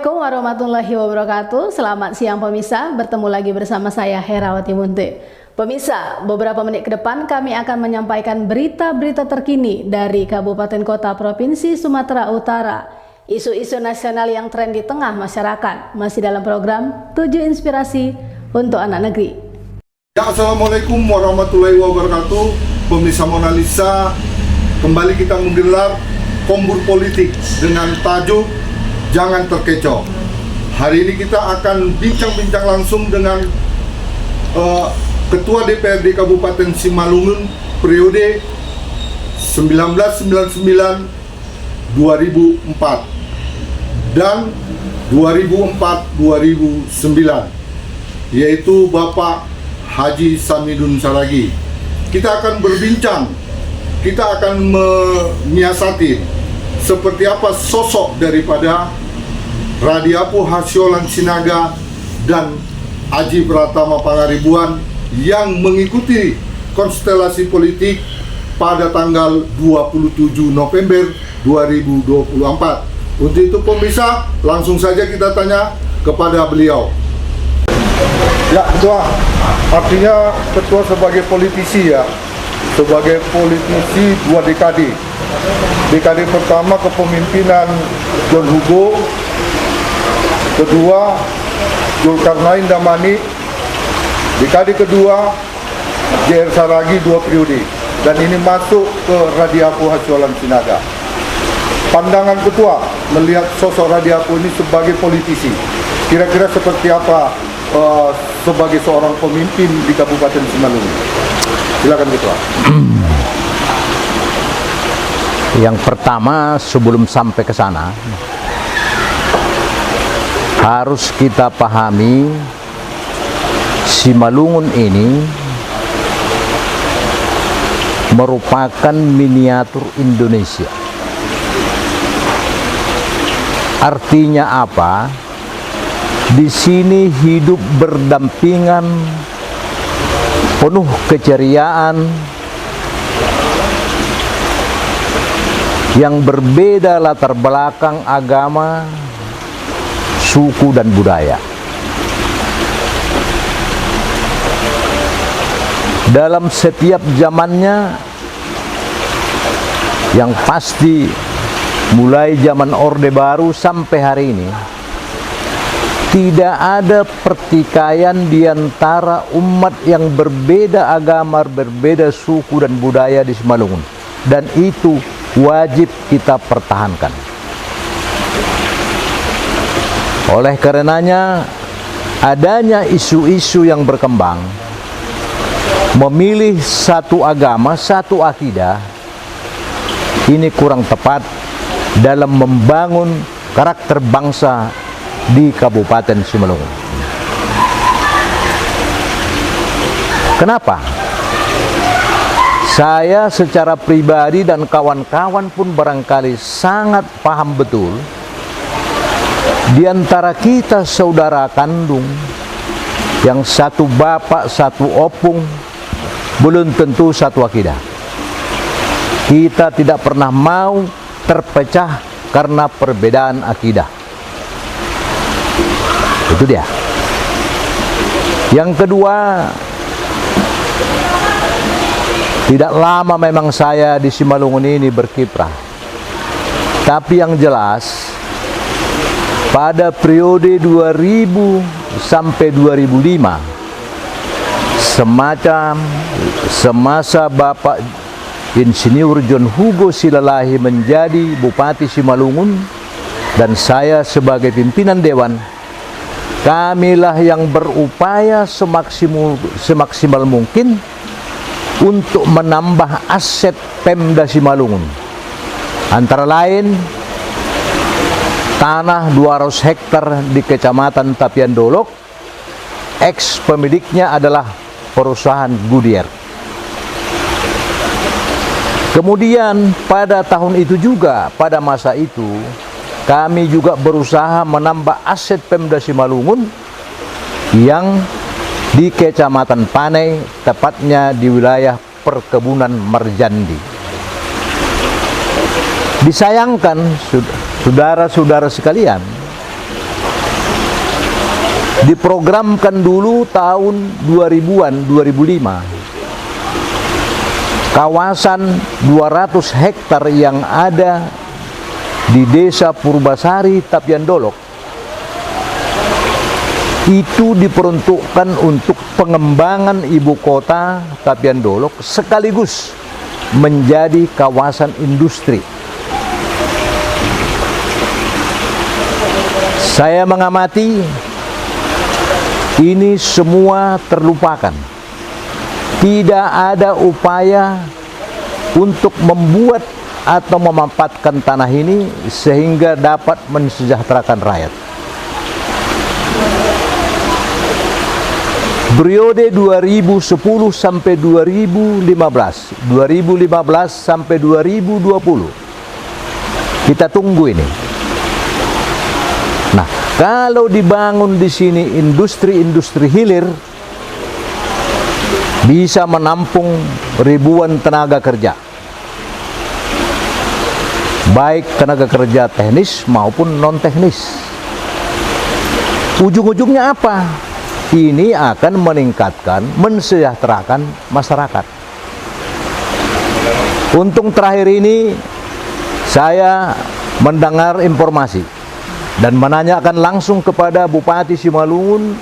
Assalamualaikum warahmatullahi wabarakatuh. Selamat siang pemirsa, bertemu lagi bersama saya Herawati Munte. Pemirsa, beberapa menit ke depan kami akan menyampaikan berita-berita terkini dari Kabupaten Kota Provinsi Sumatera Utara. Isu-isu nasional yang tren di tengah masyarakat, masih dalam program 7 Inspirasi untuk Anak Negeri. Ya, Assalamualaikum warahmatullahi wabarakatuh. Pemirsa Mona Lisa, kembali kita menggelar Kombur Politik dengan tajuk Jangan Terkecoh. Hari ini kita akan bincang-bincang langsung dengan Ketua DPRD Kabupaten Simalungun periode 1999-2004 dan 2004-2009, yaitu Bapak Haji Samidun Saragi. Kita akan berbincang, kita akan menyiasati seperti apa sosok daripada Radiapu Hasyolan Sinaga dan Aji Pratama Pangaribuan yang mengikuti konstelasi politik pada tanggal 27 November 2024. Untuk itu pemirsa, langsung saja kita tanya kepada beliau. Ya, Ketua, artinya Ketua sebagai politisi ya, sebagai politisi 2 dekade. Dekade pertama kepemimpinan John Hugo, kedua Zulkarnain Damani, dekade kedua JR Saragi 2 periode, dan ini masuk ke Radiapu Hasyolan Sinaga. Pandangan Ketua melihat sosok Radiapu ini sebagai politisi, kira-kira seperti apa sebagai seorang pemimpin di Kabupaten Simalungun? Silakan Ketua. Yang pertama, sebelum sampai ke sana, harus kita pahami Simalungun ini merupakan miniatur Indonesia. Artinya apa? Di sini hidup berdampingan, penuh keceriaan, yang berbeda latar belakang agama, suku dan budaya. Dalam setiap zamannya, yang pasti mulai zaman Orde Baru sampai hari ini, tidak ada pertikaian di antara umat yang berbeda agama, berbeda suku dan budaya di Simalungun. Dan itu wajib kita pertahankan. Oleh karenanya, adanya isu-isu yang berkembang, memilih satu agama, satu akidah, ini kurang tepat dalam membangun karakter bangsa di Kabupaten Simalungun. Kenapa? Saya secara pribadi dan kawan-kawan pun barangkali sangat paham betul, di antara kita saudara kandung, yang satu bapak, satu opung, belum tentu satu akidah. Kita tidak pernah mau terpecah karena perbedaan akidah. Itu dia. Yang kedua, tidak lama memang saya di Simalungun ini berkiprah. Tapi yang jelas, pada periode 2000 sampai 2005, semasa Bapak Insinyur John Hugo Silalahi menjadi Bupati Simalungun dan saya sebagai pimpinan Dewan, kamilah yang berupaya semaksimal mungkin untuk menambah aset Pemda Simalungun. Antara lain, tanah 200 hektar di Kecamatan Tapian Dolok, ex pemiliknya adalah perusahaan Goodyear. Kemudian pada tahun itu juga, pada masa itu, kami juga berusaha menambah aset Pemda Simalungun yang di Kecamatan Panai, tepatnya di wilayah perkebunan Marjandi. Disayangkan, saudara-saudara sekalian, diprogramkan dulu tahun 2000-an, 2005. Kawasan 200 hektar yang ada di Desa Purbasari, Tapian Dolok itu diperuntukkan untuk pengembangan ibu kota Tapian Dolok sekaligus menjadi kawasan industri. Saya mengamati ini semua terlupakan. Tidak ada upaya untuk membuat atau memanfaatkan tanah ini sehingga dapat mensejahterakan rakyat. Periode 2010 sampai 2015 sampai 2020 kita tunggu ini. Nah, kalau dibangun di sini industri-industri hilir bisa menampung ribuan tenaga kerja, baik tenaga kerja teknis maupun non teknis. Ujung-ujungnya apa? Ini akan meningkatkan, mensejahterakan masyarakat. Untung terakhir ini saya mendengar informasi dan menanyakan langsung kepada Bupati Simalungun,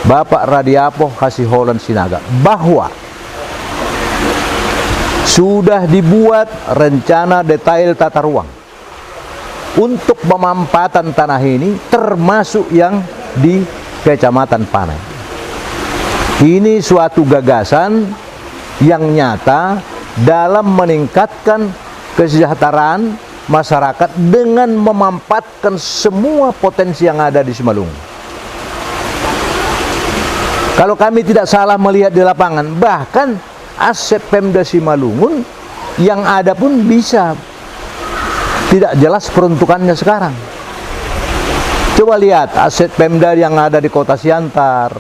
Bapak Radiapoh Hasiholan Sinaga, bahwa sudah dibuat rencana detail tata ruang untuk pemanfaatan tanah ini, termasuk yang di Kecamatan Panai. Ini suatu gagasan yang nyata dalam meningkatkan kesejahteraan masyarakat dengan memanfaatkan semua potensi yang ada di Simalungun. Kalau kami tidak salah melihat di lapangan, bahkan aset Pemda Simalungun yang ada pun bisa tidak jelas peruntukannya sekarang. Coba lihat aset Pemda yang ada di Kota Siantar,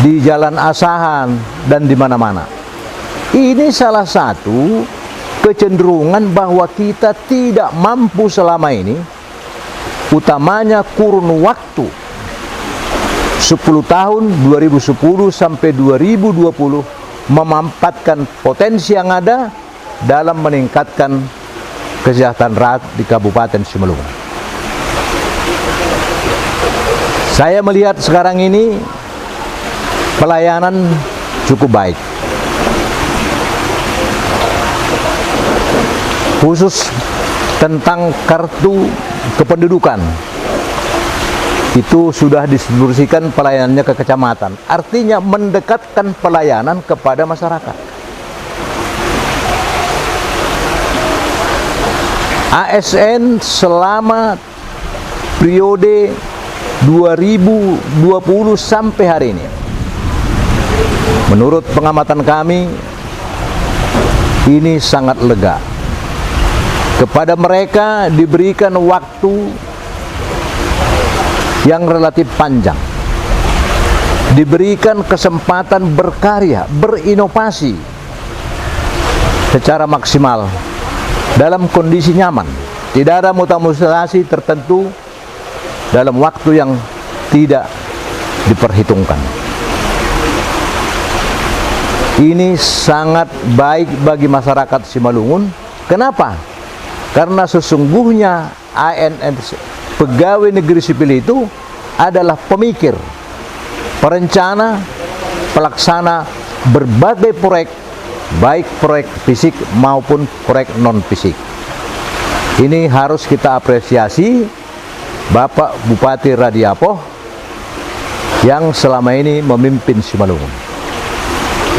di Jalan Asahan, dan di mana-mana. Ini salah satu kecenderungan bahwa kita tidak mampu selama ini, utamanya kurun waktu 10 tahun 2010 sampai 2020 memanfaatkan potensi yang ada dalam meningkatkan kesejahteraan rakyat di Kabupaten Simalungun. Saya melihat sekarang ini pelayanan cukup baik, khusus tentang kartu kependudukan. Itu sudah didistribusikan pelayanannya ke kecamatan. Artinya mendekatkan pelayanan kepada masyarakat. ASN selama periode 2020 sampai hari ini, menurut pengamatan kami, ini sangat lega. Kepada mereka diberikan waktu yang relatif panjang, diberikan kesempatan berkarya, berinovasi secara maksimal dalam kondisi nyaman. Tidak ada mutamutasi tertentu dalam waktu yang tidak diperhitungkan. Ini sangat baik bagi masyarakat Simalungun. Kenapa? Karena sesungguhnya ANN, pegawai negeri sipil, itu adalah pemikir, perencana, pelaksana berbagai proyek, baik proyek fisik maupun proyek non fisik. Ini harus kita apresiasi Bapak Bupati Radiapoh yang selama ini memimpin Simalungun.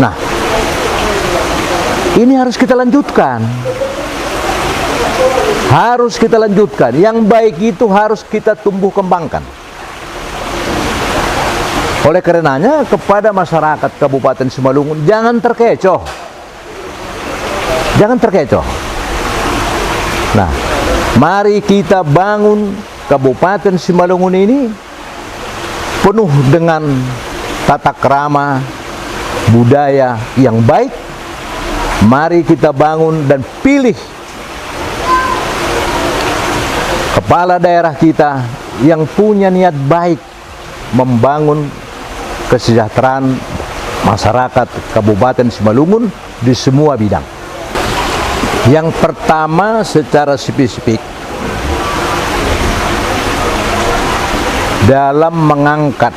Nah, ini harus kita lanjutkan. Harus kita lanjutkan. Yang baik itu harus kita tumbuh kembangkan. Oleh karenanya kepada masyarakat Kabupaten Simalungun, jangan terkecoh. Jangan terkecoh. Nah, mari kita bangun Kabupaten Simalungun ini penuh dengan tata krama budaya yang baik. Mari kita bangun dan pilih kepala daerah kita yang punya niat baik membangun kesejahteraan masyarakat Kabupaten Simalungun di semua bidang. Yang pertama secara spesifik dalam mengangkat,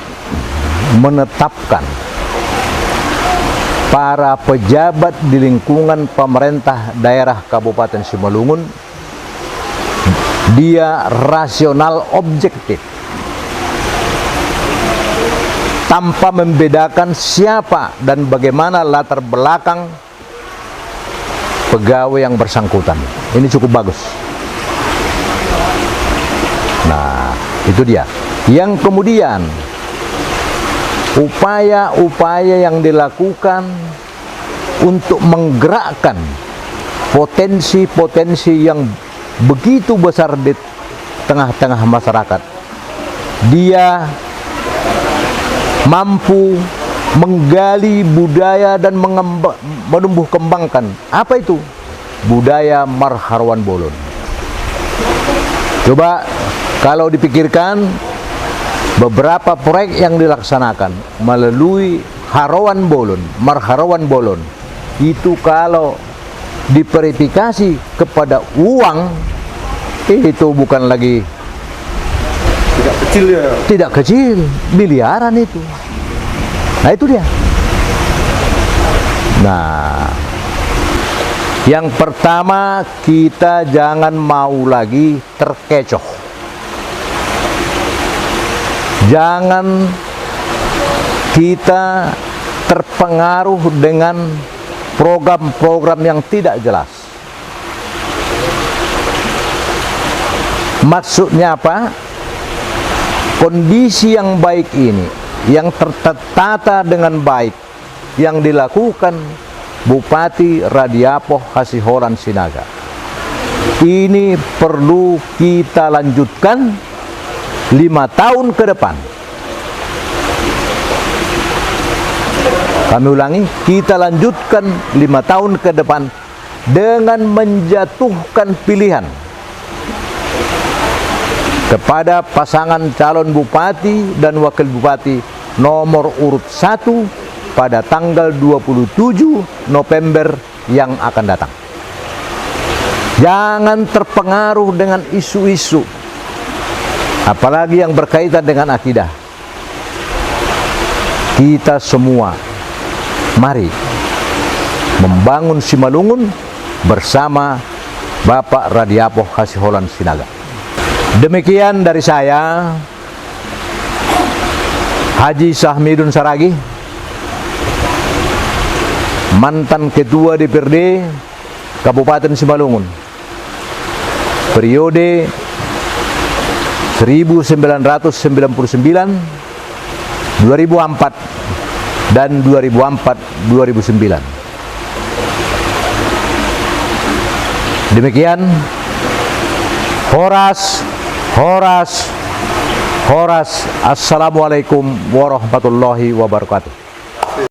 menetapkan para pejabat di lingkungan pemerintah daerah Kabupaten Simalungun, dia rasional objektif tanpa membedakan siapa dan bagaimana latar belakang pegawai yang bersangkutan. Ini cukup bagus. Nah, itu dia. Yang kemudian upaya-upaya yang dilakukan untuk menggerakkan potensi-potensi yang begitu besar di tengah-tengah masyarakat. Dia mampu menggali budaya dan menumbuh kembangkan. Apa itu? Budaya Marharwan Bolon. Coba kalau dipikirkan, beberapa proyek yang dilaksanakan melalui Harawan Bolon, Marharwan Bolon, itu kalau diverifikasi kepada uang, itu bukan lagi Tidak kecil ya. tidak kecil, miliaran itu. Nah, itu dia. Nah, yang pertama, kita jangan mau lagi terkecoh. Jangan kita terpengaruh dengan program-program yang tidak jelas. Maksudnya apa? Kondisi yang baik ini, yang tertata dengan baik, yang dilakukan Bupati Radiapoh Hasiholan Sinaga, ini perlu kita lanjutkan 5 tahun ke depan. Kami ulangi, kita lanjutkan 5 tahun ke depan dengan menjatuhkan pilihan kepada pasangan calon bupati dan wakil bupati nomor urut 1 pada tanggal 27 November yang akan datang. Jangan terpengaruh dengan isu-isu, apalagi yang berkaitan dengan akidah. Kita semua mari membangun Simalungun bersama Bapak Radiapoh Hasiholan Sinaga. Demikian dari saya, Haji Sahmidun Saragih, mantan Ketua DPRD Kabupaten Simalungun, periode 1999, 2004, dan 2004-2009. Demikian, Horas. Assalamualaikum warahmatullahi wabarakatuh.